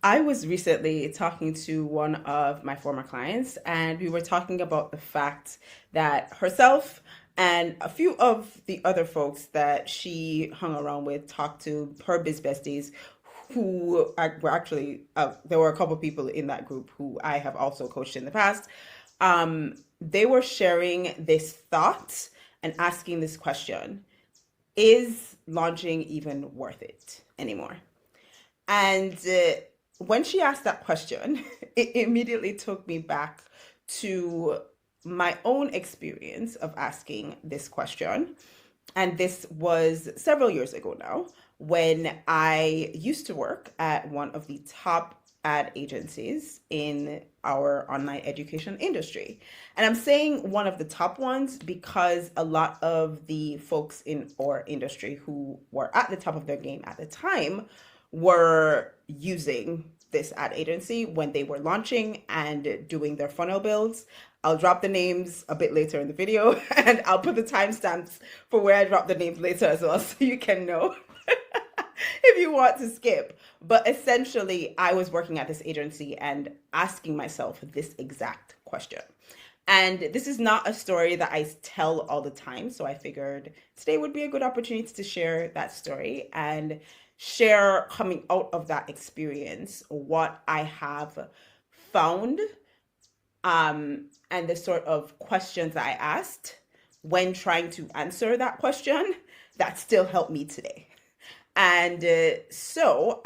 I was recently talking to one of my former clients, and we were talking about the fact that herself and a few of the other folks that she hung around with, talked to, her biz besties, were actually, there were a couple of people in that group who I have also coached in the past. They were sharing this thought and asking this question: is launching even worth it anymore? And when she asked that question, it immediately took me back to my own experience of asking this question. And this was several years ago now, when I used to work at one of the top ad agencies in our online education industry. And I'm saying one of the top ones because a lot of the folks in our industry who were at the top of their game at the time were using this ad agency when they were launching and doing their funnel builds. I'll drop the names a bit later in the video, and I'll put the timestamps for where I drop the names later as well, so you can know if you want to skip. But essentially, I was working at this agency and asking myself this exact question. And this is not a story that I tell all the time. So I figured today would be a good opportunity to share that story and share, coming out of that experience, what I have found, and the sort of questions I asked when trying to answer that question that still help me today. And as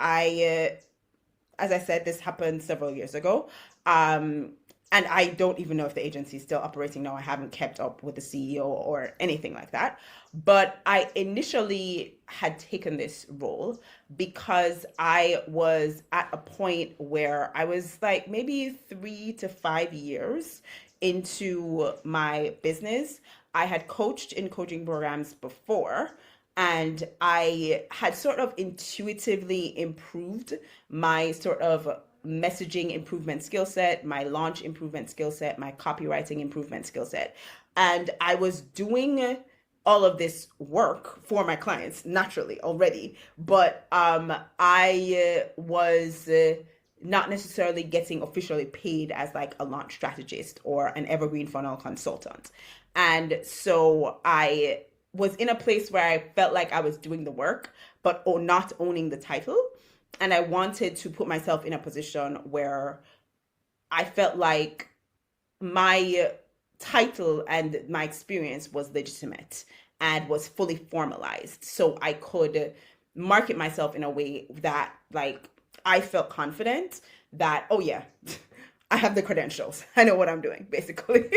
I said, this happened several years ago. And I don't even know if the agency is still operating now. I haven't kept up with the CEO or anything like that. But I initially had taken this role because I was at a point where I was like maybe 3 to 5 years into my business. I had coached in coaching programs before, and I had sort of intuitively improved my sort of messaging improvement skill set, my launch improvement skill set, my copywriting improvement skill set. And I was doing all of this work for my clients naturally already, but I was not necessarily getting officially paid as like a launch strategist or an evergreen funnel consultant. And so I was in a place where I felt like I was doing the work, but not owning the title. And I wanted to put myself in a position where I felt like my title and my experience was legitimate and was fully formalized. So I could market myself in a way that like I felt confident that, oh yeah, I have the credentials. I know what I'm doing, basically.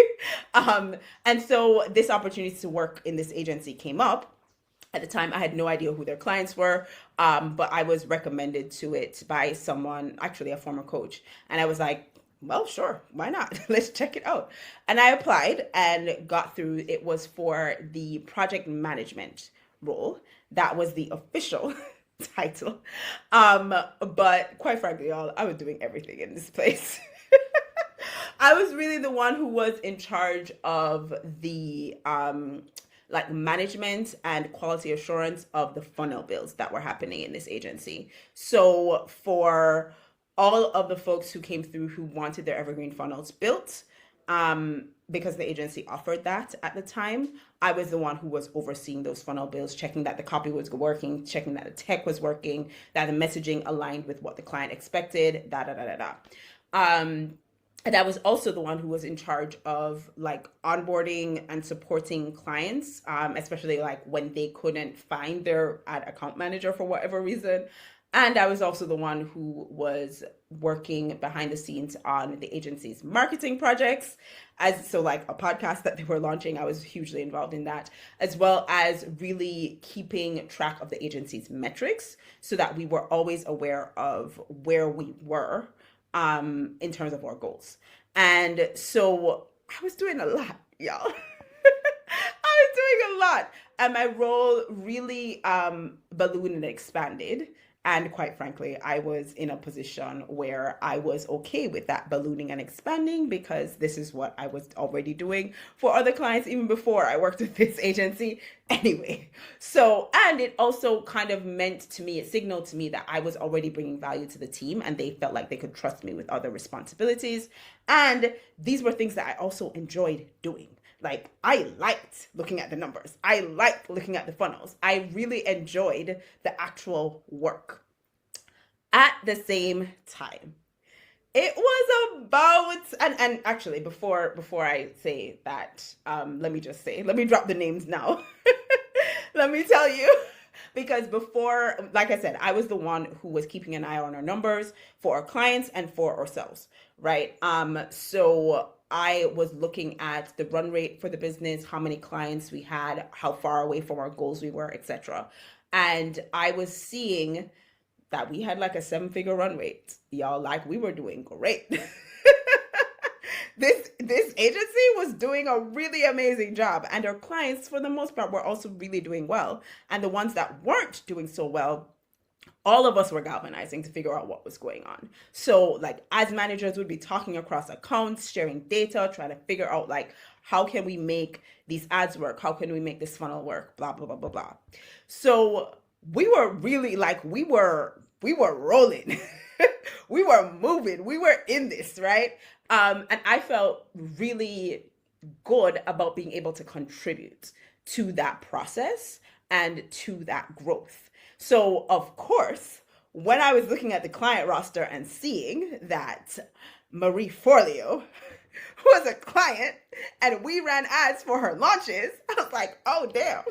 And so this opportunity to work in this agency came up. At the time, I had no idea who their clients were, but I was recommended to it by someone, actually a former coach. And I was like, well, sure, why not? Let's check it out. And I applied and got through. It was for the project management role. That was the official title. But quite frankly, y'all, I was doing everything in this place. I was really the one who was in charge of the like management and quality assurance of the funnel builds that were happening in this agency. So for all of the folks who came through who wanted their evergreen funnels built, because the agency offered that at the time, I was the one who was overseeing those funnel builds, checking that the copy was working, checking that the tech was working, that the messaging aligned with what the client expected, da da da da da. And I was also the one who was in charge of like onboarding and supporting clients, especially like when they couldn't find their ad account manager for whatever reason. And I was also the one who was working behind the scenes on the agency's marketing projects. So like a podcast that they were launching, I was hugely involved in that, as well as really keeping track of the agency's metrics so that we were always aware of where we were in terms of our goals. And so I was doing a lot, y'all. I was doing a lot. And my role really ballooned and expanded And quite frankly, I was in a position where I was okay with that ballooning and expanding because this is what I was already doing for other clients even before I worked with this agency anyway. So, and it also kind of meant to me, it signaled to me that I was already bringing value to the team and they felt like they could trust me with other responsibilities. And these were things that I also enjoyed doing. Like, I liked looking at the numbers. I liked looking at the funnels. I really enjoyed the actual work. At the same time, it was about, and actually before I say that, let me drop the names now. Let me tell you, because before, like I said, I was the one who was keeping an eye on our numbers for our clients and for ourselves, right? So I was looking at the run rate for the business, how many clients we had, how far away from our goals we were, etc. And I was seeing that we had like a 7-figure run rate. Y'all, like, we were doing great. This agency was doing a really amazing job, and our clients for the most part were also really doing well. And the ones that weren't doing so well, all of us were galvanizing to figure out what was going on. So like, as managers would be talking across accounts, sharing data, trying to figure out like, how can we make these ads work? How can we make this funnel work? Blah, blah, blah, blah, blah. So we were really like, we were rolling. We were moving. We were in this, right? And I felt really good about being able to contribute to that process and to that growth. So, of course, when I was looking at the client roster and seeing that Marie Forleo was a client and we ran ads for her launches, I was like, oh, damn.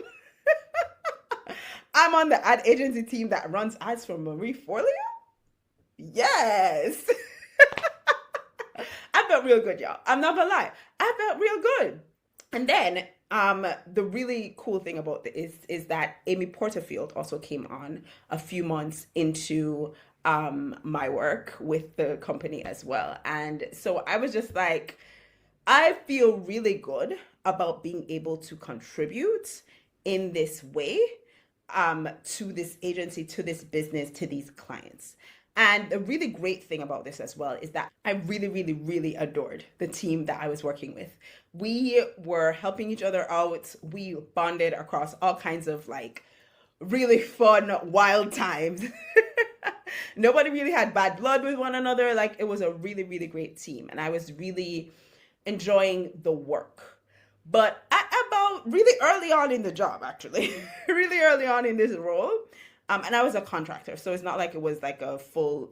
I'm on the ad agency team that runs ads for Marie Forleo? Yes. I felt real good, y'all. I'm not gonna lie. I felt real good. And then the really cool thing about this is that Amy Porterfield also came on a few months into my work with the company as well. And so I was just like, I feel really good about being able to contribute in this way to this agency, to this business, to these clients. And the really great thing about this as well is that I really, really, really adored the team that I was working with. We were helping each other out. We bonded across all kinds of like really fun, wild times. Nobody really had bad blood with one another. Like, it was a really, really great team. And I was really enjoying the work. But at about really early on in the job, actually, really early on in this role, and I was a contractor, so it's not like it was like I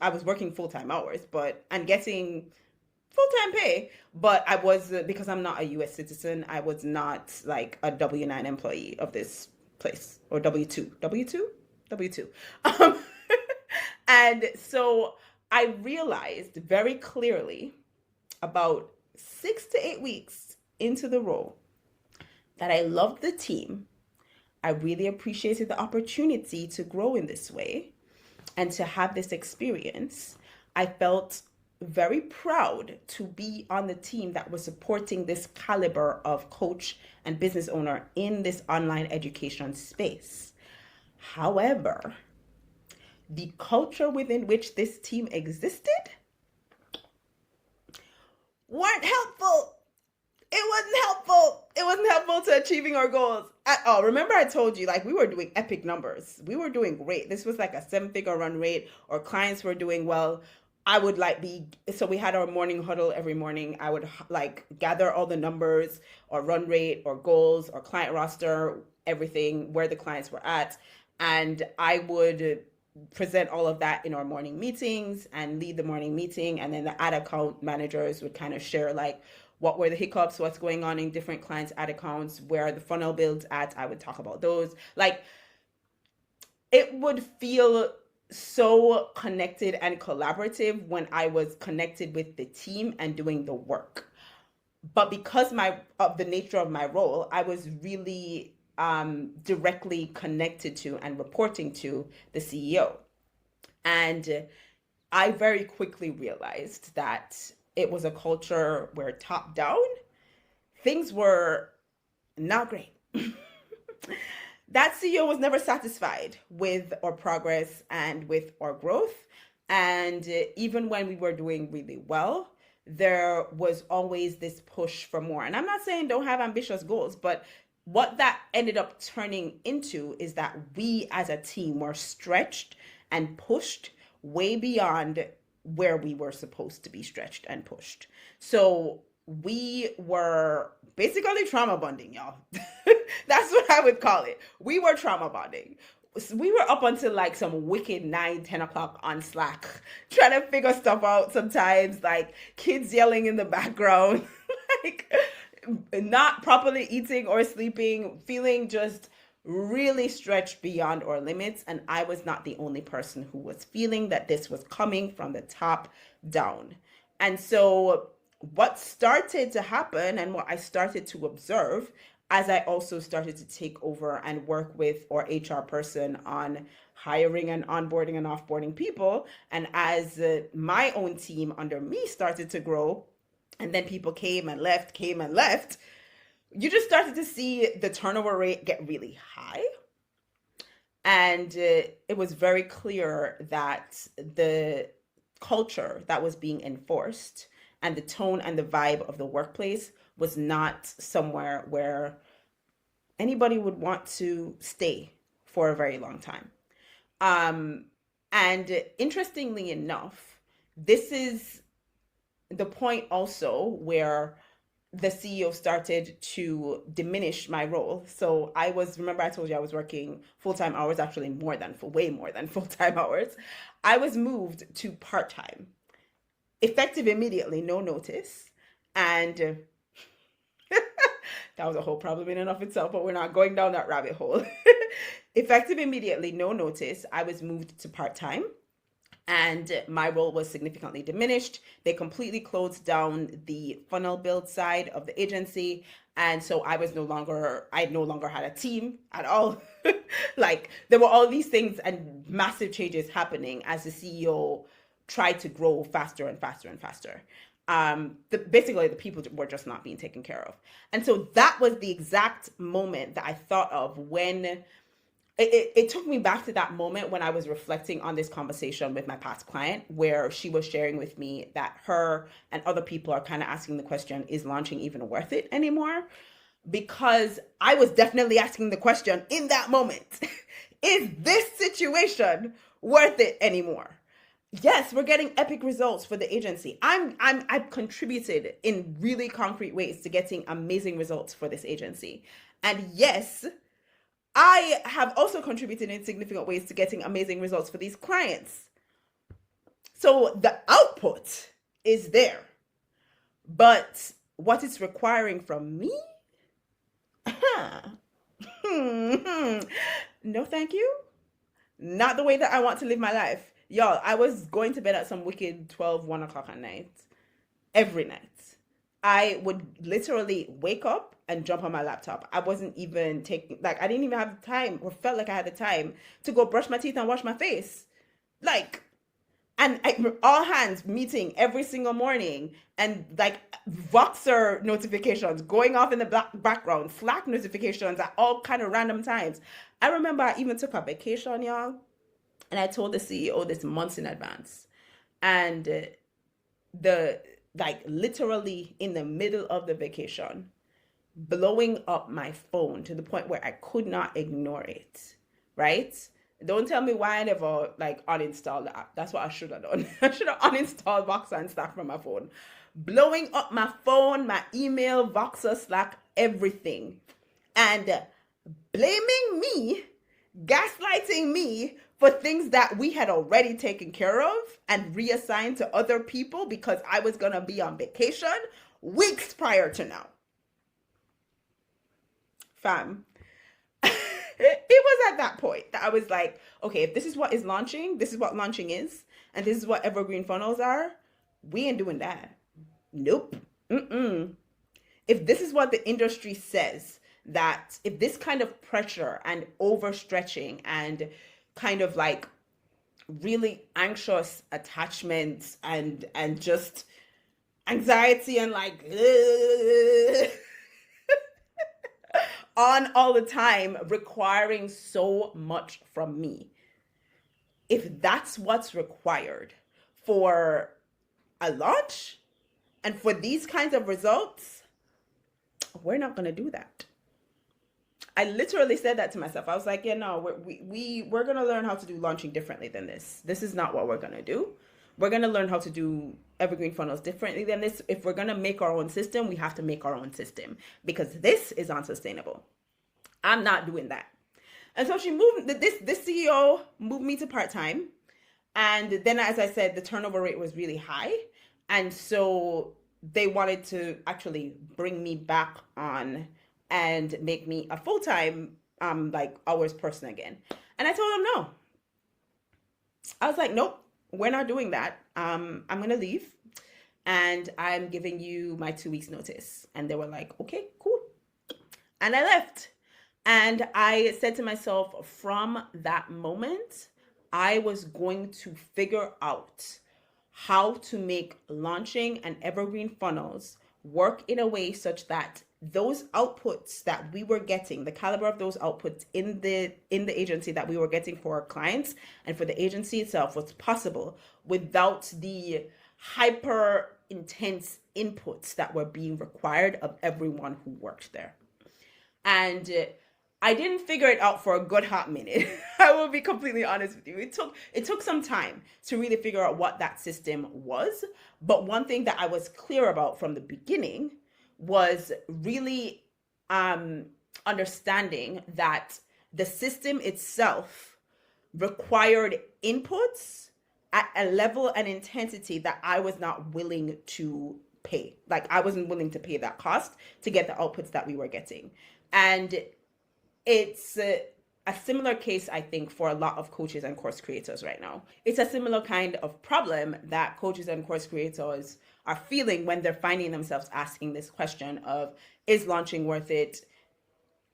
was working full-time hours, and getting full-time pay, but I was, because I'm not a US citizen, I was not like a W-9 employee of this place, or W-2. And so I realized very clearly about 6 to 8 weeks into the role that I loved the team. I really appreciated the opportunity to grow in this way and to have this experience. I felt very proud to be on the team that was supporting this caliber of coach and business owner in this online education space. However, the culture within which this team existed weren't helpful. It wasn't helpful to achieving our goals at all. Remember, I told you, like, we were doing epic numbers. We were doing great. This was like a 7-figure run rate. Our clients were doing well. I would so we had our morning huddle every morning. I would like gather all the numbers or run rate or goals or client roster, everything, where the clients were at. And I would present all of that in our morning meetings and lead the morning meeting. And then the ad account managers would kind of share like, what were the hiccups, what's going on in different clients' ad accounts, where are the funnel builds at, I would talk about those. Like, it would feel so connected and collaborative when I was connected with the team and doing the work. But because of the nature of my role, I was really directly connected to and reporting to the CEO. And I very quickly realized that it was a culture where top down, things were not great. that CEO was never satisfied with our progress and with our growth. And even when we were doing really well, there was always this push for more. And I'm not saying don't have ambitious goals, but what that ended up turning into is that we as a team were stretched and pushed way beyond where we were supposed to be stretched and pushed. So we were basically trauma bonding, y'all. That's what I would call it. We were trauma bonding. We were up until like some wicked 9, 10 o'clock on Slack, trying to figure stuff out sometimes, like kids yelling in the background, like not properly eating or sleeping, feeling just really stretched beyond our limits. And I was not the only person who was feeling that this was coming from the top down. And so what started to happen and what I started to observe as I also started to take over and work with our HR person on hiring and onboarding and offboarding people, and as my own team under me started to grow, and then people came and left, you just started to see the turnover rate get really high. And it was very clear that the culture that was being enforced and the tone and the vibe of the workplace was not somewhere where anybody would want to stay for a very long time. And interestingly enough, this is the point also where the CEO started to diminish my role. So remember I told you I was working full-time hours, actually way more than full-time hours. I was moved to part-time, effective immediately, no notice. And that was a whole problem in and of itself, but we're not going down that rabbit hole. Effective immediately, no notice, I was moved to part-time. And my role was significantly diminished. They completely closed down the funnel build side of the agency. And so I no longer had a team at all. Like there were all these things and massive changes happening as the CEO tried to grow faster and faster and faster. Basically the people were just not being taken care of. And so that was the exact moment that I thought of when it took me back to that moment when I was reflecting on this conversation with my past client, where she was sharing with me that her and other people are kind of asking the question, is launching even worth it anymore? Because I was definitely asking the question in that moment, is this situation worth it anymore? Yes, we're getting epic results for the agency. I've contributed in really concrete ways to getting amazing results for this agency. And yes, I have also contributed in significant ways to getting amazing results for these clients. So the output is there. But what it's requiring from me? No, thank you. Not the way that I want to live my life. Y'all, I was going to bed at some wicked 12, 1 o'clock at night. Every night. I would literally wake up and jump on my laptop. I wasn't even I didn't even have the time or felt like I had the time to go brush my teeth and wash my face. All hands meeting every single morning, and like Voxer notifications going off in the background, Slack notifications at all kind of random times. I remember I even took a vacation, y'all, and I told the CEO this months in advance. And literally in the middle of the vacation, blowing up my phone to the point where I could not ignore it, right? Don't tell me why I never uninstalled the app. That's what I should have done. I should have uninstalled Voxer and Slack from my phone. Blowing up my phone, my email, Voxer, Slack, everything. And blaming me, gaslighting me for things that we had already taken care of and reassigned to other people because I was going to be on vacation weeks prior to now. Fam. It was at that point that I was like, okay, if this is what is launching, this is what launching is, and this is what evergreen funnels are, we ain't doing that. Nope. If this is what the industry says, that if this kind of pressure and overstretching and kind of like really anxious attachments and just anxiety and on all the time, requiring so much from me. If that's what's required for a launch and for these kinds of results, we're not going to do that. I literally said that to myself. I was like, yeah, no, we're going to learn how to do launching differently than this. This is not what we're going to do. We're going to learn how to do evergreen funnels differently than this. If we're going to make our own system, we have to make our own system because this is unsustainable. I'm not doing that. And so she moved, this CEO moved me to part-time. And then, as I said, the turnover rate was really high. And so they wanted to actually bring me back on and make me a full-time, like hours person again. And I told them no. I was like, nope, we're not doing that. I'm going to leave and I'm giving you my 2 weeks notice. And they were like, okay, cool. And I left. And I said to myself, from that moment, I was going to figure out how to make launching and evergreen funnels work in a way such that those outputs that we were getting, the caliber of those outputs in the agency that we were getting for our clients and for the agency itself was possible without the hyper intense inputs that were being required of everyone who worked there. And I didn't figure it out for a good hot minute. I will be completely honest with you. It took some time to really figure out what that system was. But one thing that I was clear about from the beginning was really understanding that the system itself required inputs at a level and intensity that I was not willing to pay. Like I wasn't willing to pay that cost to get the outputs that we were getting. And it's a similar case, I think, for a lot of coaches and course creators right now. It's a similar kind of problem that coaches and course creators are feeling when they're finding themselves asking this question of, is launching worth it?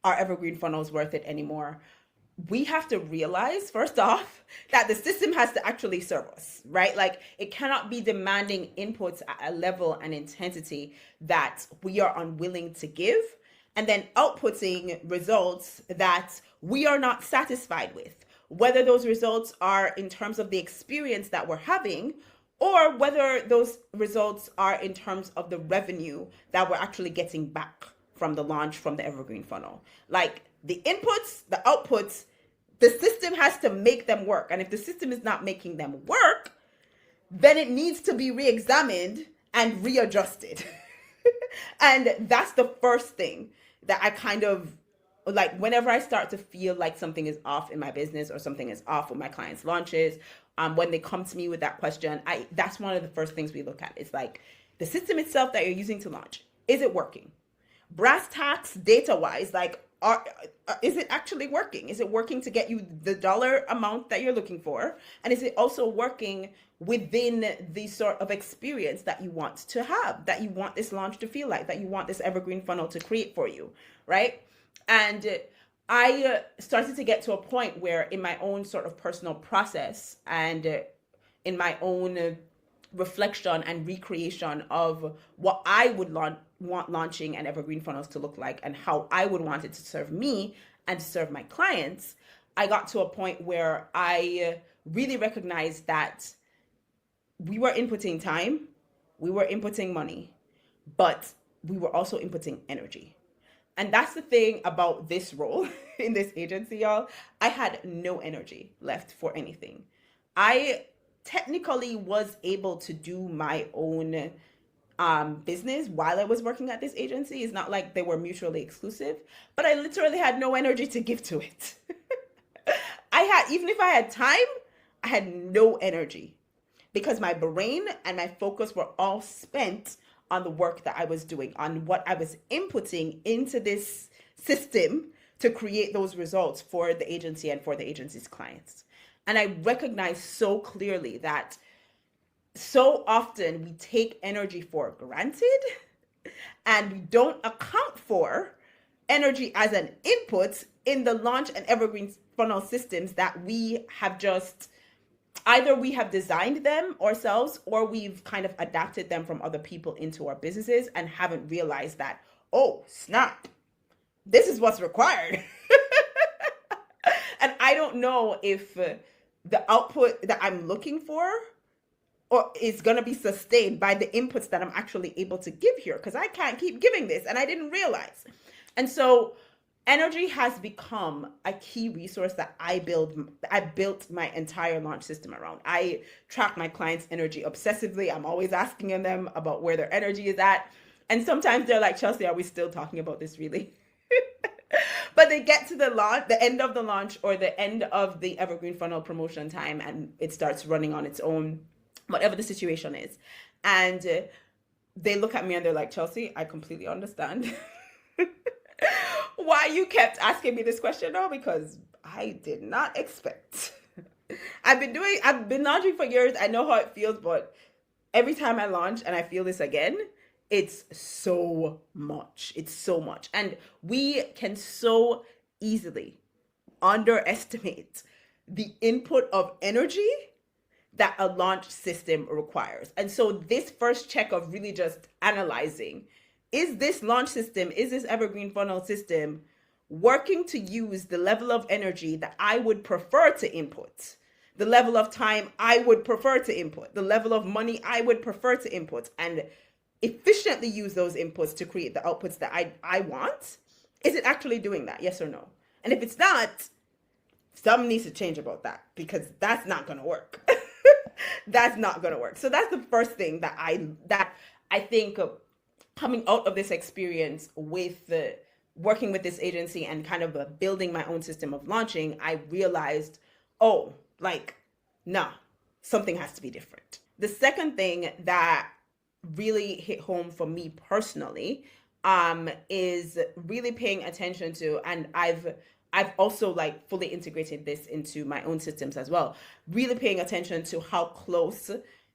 Are evergreen funnels worth it anymore? We have to realize, first off, that the system has to actually serve us, right? Like it cannot be demanding inputs at a level and intensity that we are unwilling to give, and then outputting results that we are not satisfied with, whether those results are in terms of the experience that we're having, or whether those results are in terms of the revenue that we're actually getting back from the launch, from the evergreen funnel. Like the inputs, the outputs, the system has to make them work. And if the system is not making them work, then it needs to be re-examined and readjusted. And that's the first thing that I kind of like whenever I start to feel like something is off in my business or something is off with my clients' launches, when they come to me with that question, that's one of the first things we look at. It's like the system itself that you're using to launch, is it working? Brass tacks, data-wise, like is it actually working? Is it working to get you the dollar amount that you're looking for? And is it also working within the sort of experience that you want to have, that you want this launch to feel like, that you want this evergreen funnel to create for you, right? And I started to get to a point where in my own sort of personal process and in my own reflection and recreation of what I would want launching and evergreen funnels to look like and how I would want it to serve me and to serve my clients, I got to a point where I really recognized that we were inputting time, we were inputting money, but we were also inputting energy. And that's the thing about this role in this agency, y'all. I had no energy left for anything. I technically was able to do my own business while I was working at this agency. It's not like they were mutually exclusive, but I literally had no energy to give to it. Even if I had time, I had no energy because my brain and my focus were all spent on the work that I was doing, on what I was inputting into this system to create those results for the agency and for the agency's clients. And I recognize so clearly that so often we take energy for granted and we don't account for energy as an input in the launch and evergreen funnel systems that we have just either we have designed them ourselves or we've kind of adapted them from other people into our businesses and haven't realized that, oh, snap, this is what's required. And I don't know if the output that I'm looking for or is going to be sustained by the inputs that I'm actually able to give here, because I can't keep giving this and I didn't realize. And so energy has become a key resource that I built my entire launch system around. I track my clients' energy obsessively. I'm always asking them about where their energy is at. And sometimes they're like, Chelsea, are we still talking about this really? But they get to the end of the launch or the end of the Evergreen Funnel promotion time, and it starts running on its own, whatever the situation is. And they look at me and they're like, Chelsea, I completely understand why you kept asking me this question now, because I did not expect. I've been launching for years. I know how it feels, but every time I launch and I feel this again, it's so much. It's so much. And we can so easily underestimate the input of energy that a launch system requires. And so this first check of really just analyzing, is this launch system, is this Evergreen Funnel system working to use the level of energy that I would prefer to input, the level of time I would prefer to input, the level of money I would prefer to input, and efficiently use those inputs to create the outputs that I want? Is it actually doing that? Yes or no? And if it's not, something needs to change about that, because that's not going to work. That's not going to work. So that's the first thing that I think coming out of this experience with working with this agency and kind of building my own system of launching, I realized, nah, something has to be different. The second thing that really hit home for me personally is really paying attention to, and I've also fully integrated this into my own systems as well, really paying attention to how close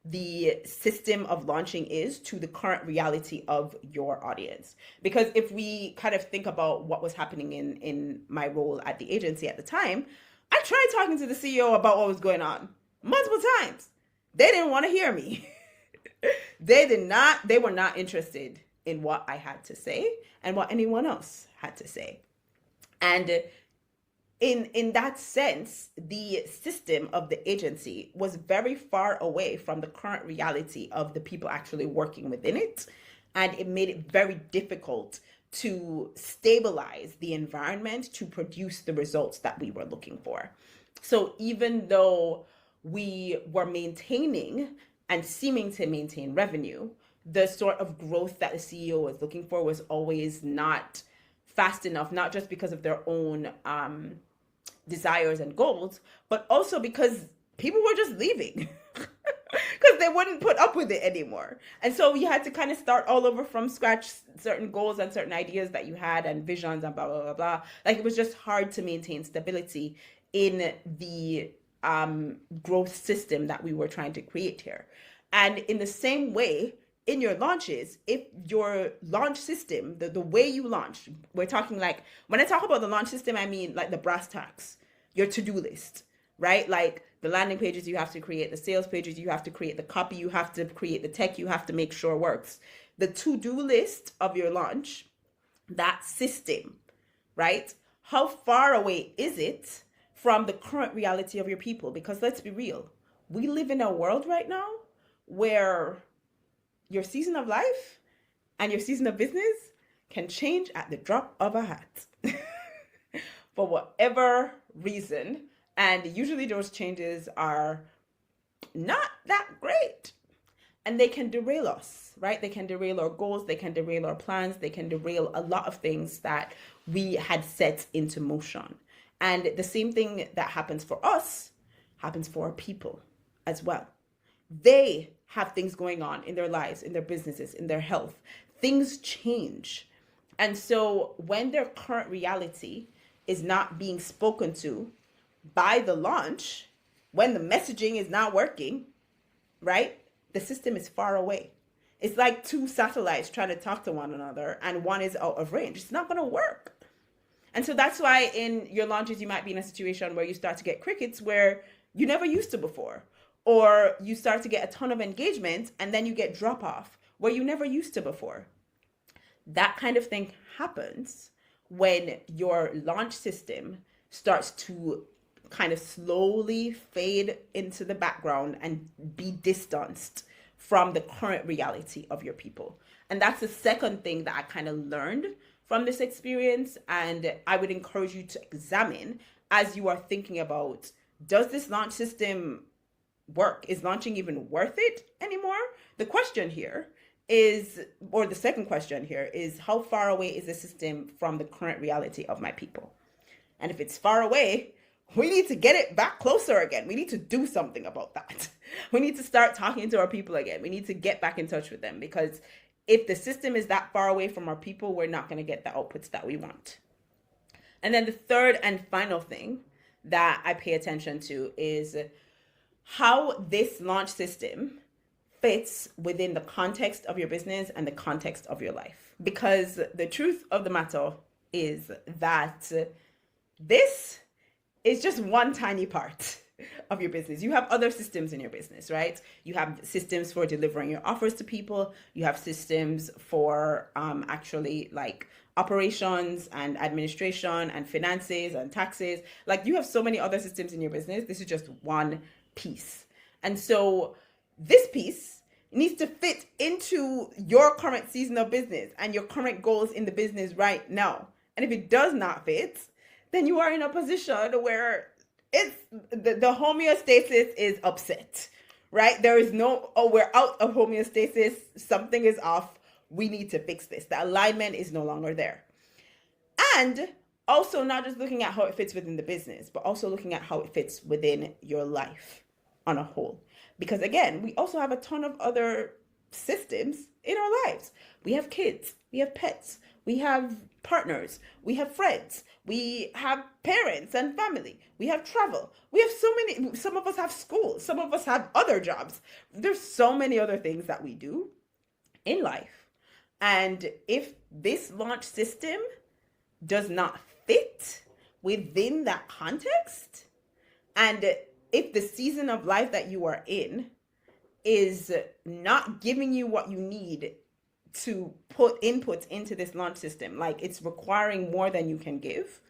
the system of launching is to the current reality of your audience. Because if we kind of think about what was happening in my role at the agency at the time, I tried talking to the CEO about what was going on multiple times. They didn't want to hear me. They were not interested in what I had to say and what anyone else had to say. And in that sense, the system of the agency was very far away from the current reality of the people actually working within it. And it made it very difficult to stabilize the environment to produce the results that we were looking for. So even though we were maintaining and seeming to maintain revenue, the sort of growth that the CEO was looking for was always not fast enough, not just because of their own desires and goals, but also because people were just leaving because they wouldn't put up with it anymore. And so you had to kind of start all over from scratch, certain goals and certain ideas that you had and visions and blah, blah, blah, blah. It was just hard to maintain stability in the growth system that we were trying to create here. And in the same way, in your launches, if your launch system, the way you launch, we're talking when I talk about the launch system, I mean the brass tacks, your to-do list, right? The landing pages you have to create, the sales pages you have to create, the copy you have to create, the tech you have to make sure works. The to-do list of your launch, that system, right? How far away is it from the current reality of your people? Because let's be real, we live in a world right now where your season of life and your season of business can change at the drop of a hat for whatever reason. And usually those changes are not that great. And they can derail us, right? They can derail our goals. They can derail our plans. They can derail a lot of things that we had set into motion. And the same thing that happens for us happens for our people as well. They have things going on in their lives, in their businesses, in their health. Things change. And so when their current reality is not being spoken to by the launch, when the messaging is not working, right? The system is far away. It's like two satellites trying to talk to one another and one is out of range. It's not going to work. And so that's why in your launches, you might be in a situation where you start to get crickets where you never used to before. Or you start to get a ton of engagement and then you get drop off where you never used to before. That kind of thing happens when your launch system starts to kind of slowly fade into the background and be distanced from the current reality of your people. And that's the second thing that I kind of learned from this experience. And I would encourage you to examine as you are thinking about, does this launch system work? Is launching even worth it anymore? The question here is, or the second question here is, how far away is the system from the current reality of my people? And if it's far away, we need to get it back closer again. We need to do something about that. We need to start talking to our people again. We need to get back in touch with them, because if the system is that far away from our people, we're not going to get the outputs that we want. And then the third and final thing that I pay attention to is how this launch system fits within the context of your business and the context of your life. Because the truth of the matter is that this is just one tiny part of your business. You have other systems in your business, right? You have systems for delivering your offers to people. You have systems for actually like operations and administration and finances and taxes. Like, you have so many other systems in your business. This is just one piece. And so this piece needs to fit into your current season of business and your current goals in the business right now. And if it does not fit, then you are in a position where it's the homeostasis is upset, right? There is no, oh, we're out of homeostasis. Something is off. We need to fix this. The alignment is no longer there. And also not just looking at how it fits within the business, but also looking at how it fits within your life on a whole. Because again, we also have a ton of other systems in our lives. We have kids, we have pets, we have partners, we have friends, we have parents and family, we have travel, we have so many, some of us have school, some of us have other jobs. There's so many other things that we do in life. And if this launch system does not fit within that context, and if the season of life that you are in is not giving you what you need to put inputs into this launch system, like it's requiring more than you can give,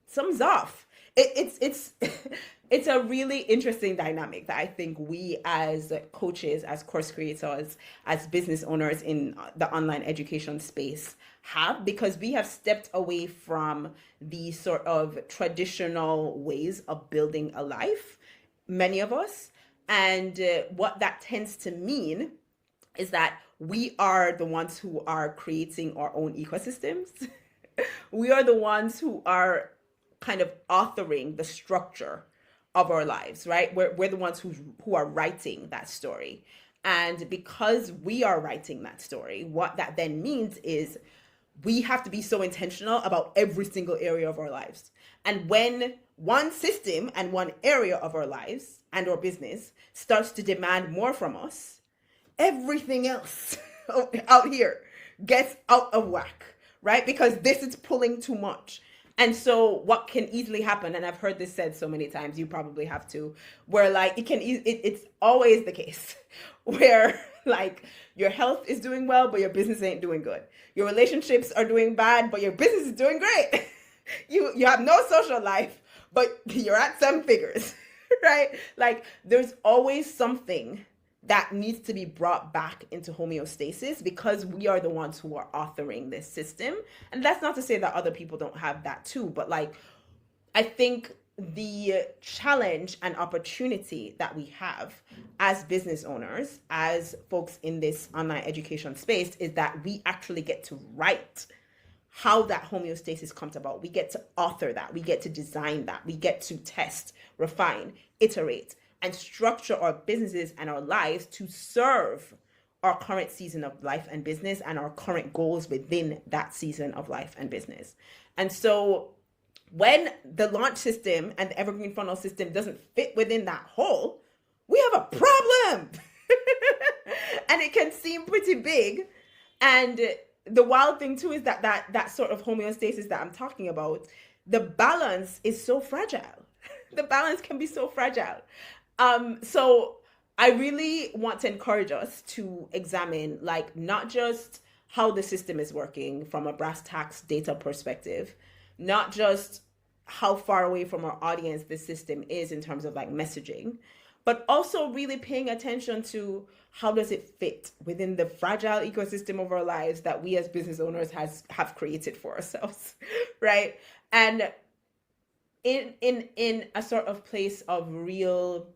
something's off. It's a really interesting dynamic that I think we as coaches, as course creators, as business owners in the online education space have, because we have stepped away from the sort of traditional ways of building a life, many of us. And what that tends to mean is that we are the ones who are creating our own ecosystems. We are the ones who are kind of authoring the structure of our lives, right? We're the ones who are writing that story. And because we are writing that story, what that then means is we have to be so intentional about every single area of our lives. And when one system and one area of our lives and our business starts to demand more from us, everything else out here gets out of whack, right? Because this is pulling too much. And so what can easily happen, and I've heard this said so many times, you probably have to, where like it's always the case where like your health is doing well, but your business ain't doing good. Your relationships are doing bad, but your business is doing great. You have no social life, but you're at 7 figures, right? Like there's always something that needs to be brought back into homeostasis, because we are the ones who are authoring this system. And that's not to say that other people don't have that too, but like, I think the challenge and opportunity that we have as business owners, as folks in this online education space, is that we actually get to write how that homeostasis comes about. We get to author that, we get to design that, we get to test, refine, iterate, and structure our businesses and our lives to serve our current season of life and business and our current goals within that season of life and business. And so when the launch system and the evergreen funnel system doesn't fit within that hole, we have a problem. And it can seem pretty big. And the wild thing too is that sort of homeostasis that I'm talking about, the balance is so fragile. The balance can be so fragile. So I really want to encourage us to examine, like, not just how the system is working from a brass tacks data perspective, not just how far away from our audience this system is in terms of like messaging, but also really paying attention to how does it fit within the fragile ecosystem of our lives that we as business owners have created for ourselves, right? And in a sort of place of real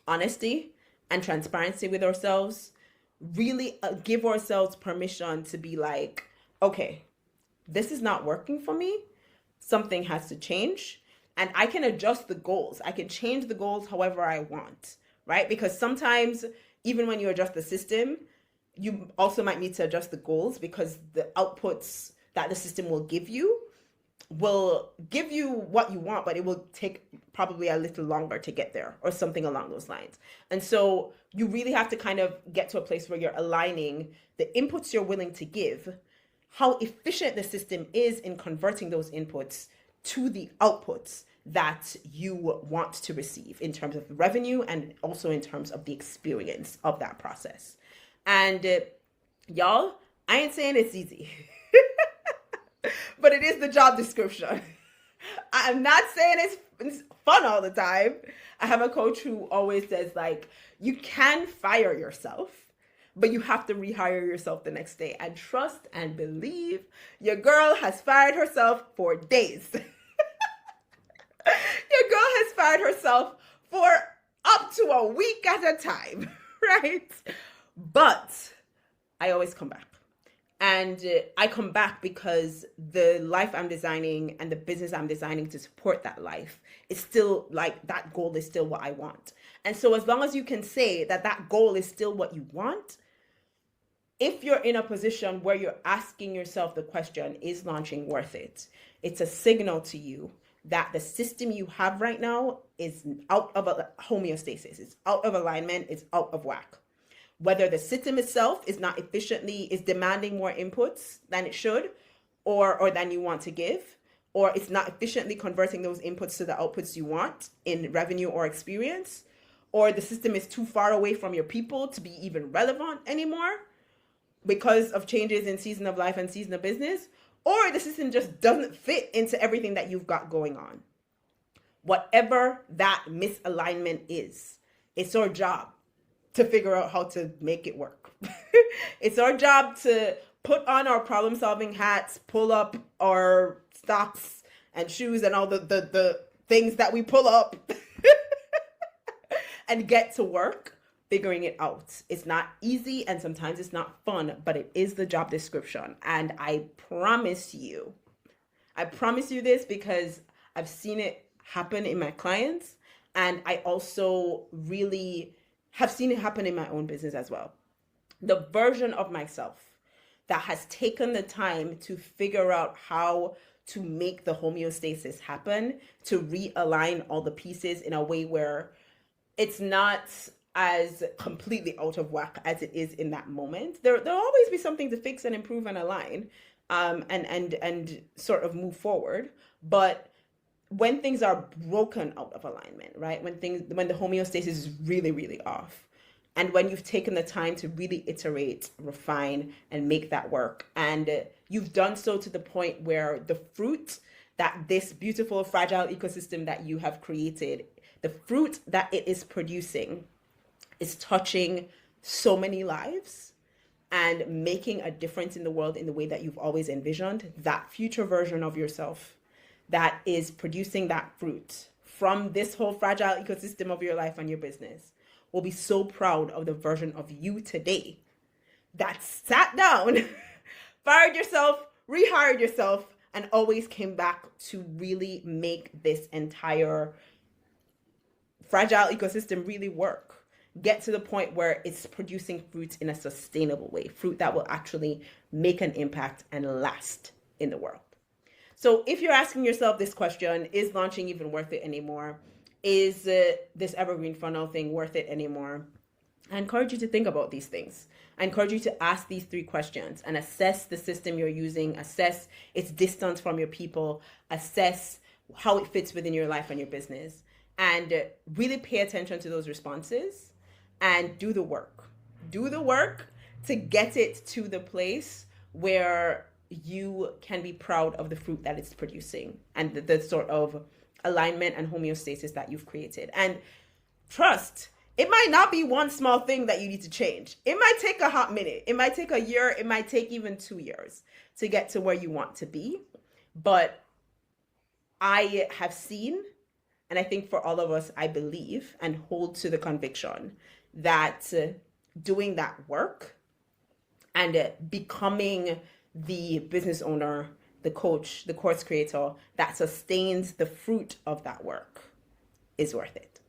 honesty and transparency with ourselves, really give ourselves permission to be like, okay, this is not working for me. Something has to change. And I can adjust the goals. I can change the goals however I want, right? Because sometimes, even when you adjust the system, you also might need to adjust the goals, because the outputs that the system will give you what you want, but it will take probably a little longer to get there, or something along those lines. And so you really have to kind of get to a place where you're aligning the inputs you're willing to give, how efficient the system is in converting those inputs to the outputs that you want to receive in terms of revenue, and also in terms of the experience of that process. And y'all, I ain't saying it's easy, but it is the job description. I'm not saying it's fun all the time. I have a coach who always says, like, you can fire yourself, but you have to rehire yourself the next day. And trust and believe, your girl has fired herself for days. Your girl has fired herself for up to a week at a time, right? But I always come back. And I come back because the life I'm designing and the business I'm designing to support that life is still, like, that goal is still what I want. And so as long as you can say that that goal is still what you want, if you're in a position where you're asking yourself the question, is launching worth it? It's a signal to you that the system you have right now is out of a homeostasis. It's out of alignment. It's out of whack. Whether the system itself is not is demanding more inputs than it should, or than you want to give, or it's not efficiently converting those inputs to the outputs you want in revenue or experience, or the system is too far away from your people to be even relevant anymore because of changes in season of life and season of business, or the system just doesn't fit into everything that you've got going on. Whatever that misalignment is, it's our job to figure out how to make it work. It's our job to put on our problem-solving hats, pull up our stocks and shoes and all the things that we pull up and get to work figuring it out. It's not easy, and sometimes it's not fun, but it is the job description. And I promise you this because I've seen it happen in my clients, and I also really have seen it happen in my own business as well. The version of myself that has taken the time to figure out how to make the homeostasis happen, to realign all the pieces in a way where it's not as completely out of whack as it is in that moment. There'll always be something to fix and improve and align, and sort of move forward. But when things are broken out of alignment, right? When the homeostasis is really, really off, and when you've taken the time to really iterate, refine, and make that work, and you've done so to the point where the fruit that this beautiful, fragile ecosystem that you have created, the fruit that it is producing is touching so many lives and making a difference in the world in the way that you've always envisioned, that future version of yourself that is producing that fruit from this whole fragile ecosystem of your life and your business will be so proud of the version of you today that sat down, fired yourself, rehired yourself, and always came back to really make this entire fragile ecosystem really work. Get to the point where it's producing fruit in a sustainable way, fruit that will actually make an impact and last in the world. So if you're asking yourself this question, is launching even worth it anymore? Is this evergreen funnel thing worth it anymore? I encourage you to think about these things. I encourage you to ask these 3 questions and assess the system you're using, assess its distance from your people, assess how it fits within your life and your business, and really pay attention to those responses and do the work. Do the work to get it to the place where you can be proud of the fruit that it's producing and the sort of alignment and homeostasis that you've created. And trust, it might not be one small thing that you need to change. It might take a hot minute. It might take a year. It might take even 2 years to get to where you want to be. But I have seen, and I think for all of us, I believe and hold to the conviction that doing that work and becoming the business owner, the coach, the course creator that sustains the fruit of that work is worth it.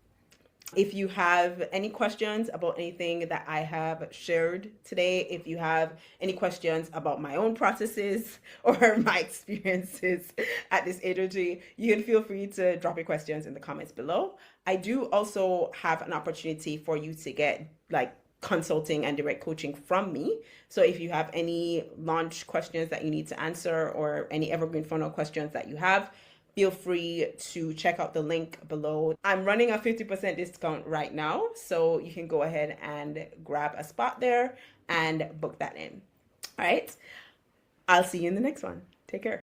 If you have any questions about anything that I have shared today, if you have any questions about my own processes or my experiences at this agency, you can feel free to drop your questions in the comments below. I do also have an opportunity for you to get like consulting and direct coaching from me. So if you have any launch questions that you need to answer or any evergreen funnel questions that you have, feel free to check out the link below. I'm running a 50% discount right now, so you can go ahead and grab a spot there and book that in. All right. I'll see you in the next one. Take care.